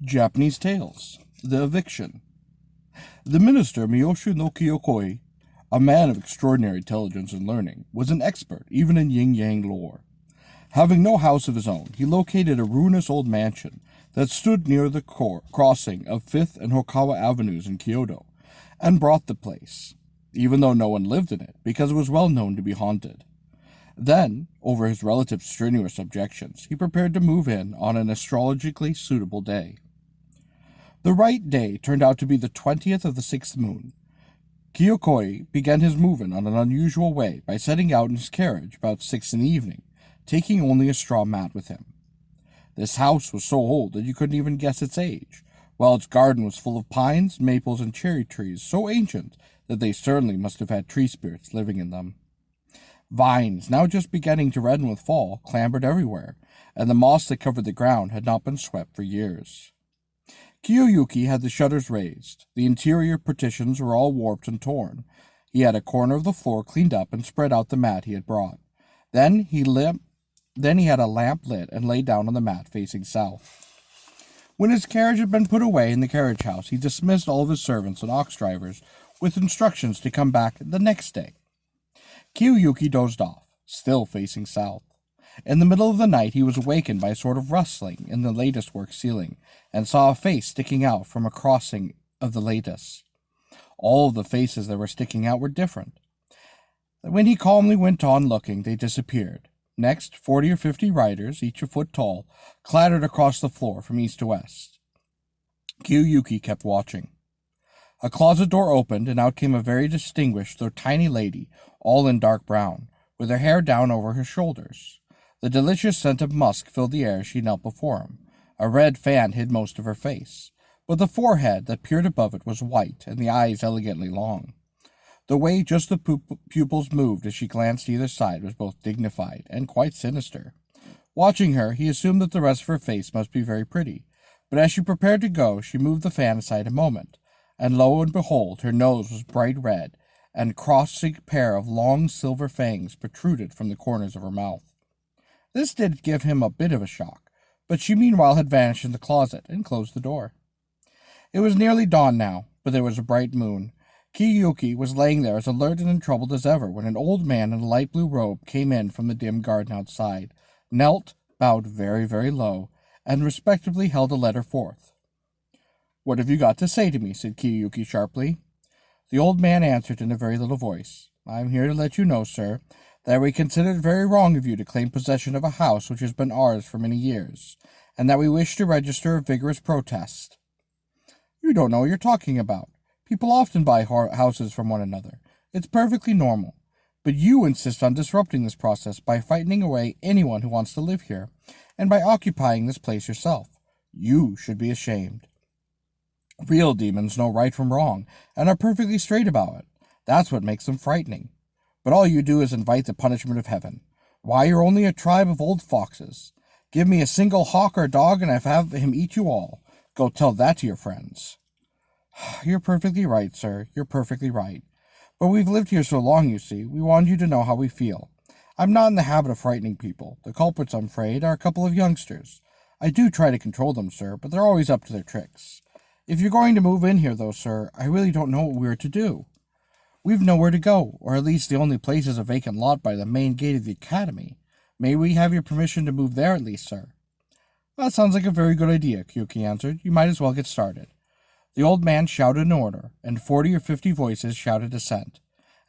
Japanese Tales. The Eviction. The minister Miyoshi no Kiyokoi, a man of extraordinary intelligence and learning, was an expert even in yin-yang lore. Having no house of his own, he located a ruinous old mansion that stood near the crossing of 5th and Hokawa Avenues in Kyoto, and bought the place, even though no one lived in it, because it was well known to be haunted. Then, over his relative's strenuous objections, he prepared to move in on an astrologically suitable day. The right day turned out to be the 20th of the 6th moon. Kiyokoi began his move-in on an unusual way by setting out in his carriage about 6 in the evening, taking only a straw mat with him. This house was so old that you couldn't even guess its age, while its garden was full of pines, maples, and cherry trees so ancient that they certainly must have had tree spirits living in them. Vines, now just beginning to redden with fall, clambered everywhere, and the moss that covered the ground had not been swept for years. Kiyoyuki had the shutters raised. The interior partitions were all warped and torn. He had a corner of the floor cleaned up and spread out the mat he had brought. Then he had a lamp lit and lay down on the mat facing south. When his carriage had been put away in the carriage house, he dismissed all of his servants and ox drivers with instructions to come back the next day. Kiyoyuki dozed off, still facing south. In the middle of the night, he was awakened by a sort of rustling in the lattice work ceiling, and saw a face sticking out from a crossing of the lattice. All of the faces that were sticking out were different. When he calmly went on looking, they disappeared. Next, 40 or 50 riders, each a foot tall, clattered across the floor from east to west. Kiyoyuki kept watching. A closet door opened, and out came a very distinguished, though tiny lady, all in dark brown, with her hair down over her shoulders. The delicious scent of musk filled the air as she knelt before him. A red fan hid most of her face, but the forehead that peered above it was white, and the eyes elegantly long. The way just the pupils moved as she glanced either side was both dignified and quite sinister. Watching her, he assumed that the rest of her face must be very pretty, but as she prepared to go, she moved the fan aside a moment, and lo and behold, her nose was bright red, and a crossing pair of long silver fangs protruded from the corners of her mouth. This did give him a bit of a shock, but she meanwhile had vanished in the closet and closed the door. It was nearly dawn now, but there was a bright moon. Kiyoyuki was laying there as alert and untroubled as ever when an old man in a light blue robe came in from the dim garden outside, knelt, bowed very, very low, and respectfully held a letter forth. "What have you got to say to me?" said Kiyoyuki sharply. The old man answered in a very little voice. "I am here to let you know, sir, that we consider it very wrong of you to claim possession of a house which has been ours for many years, and that we wish to register a vigorous protest." "You don't know what you're talking about. People often buy houses from one another. It's perfectly normal. But you insist on disrupting this process by frightening away anyone who wants to live here, and by occupying this place yourself. You should be ashamed. Real demons know right from wrong, and are perfectly straight about it. That's what makes them frightening. But all you do is invite the punishment of heaven. Why, you're only a tribe of old foxes. Give me a single hawk or dog, and I'd have him eat you all. Go tell that to your friends." "You're perfectly right, sir. You're perfectly right. But we've lived here so long, you see, we want you to know how we feel. I'm not in the habit of frightening people. The culprits, I'm afraid, are a couple of youngsters. I do try to control them, sir, but they're always up to their tricks. If you're going to move in here, though, sir, I really don't know what we're to do. We've nowhere to go, or at least the only place is a vacant lot by the main gate of the academy. May we have your permission to move there at least, sir?" "That sounds like a very good idea," Kiyuki answered. "You might as well get started." The old man shouted an order, and 40 or 50 voices shouted assent.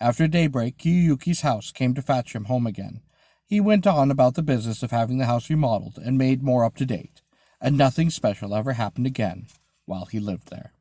After daybreak, Kiyuki's house came to fetch him home again. He went on about the business of having the house remodeled and made more up to date, and nothing special ever happened again while he lived there.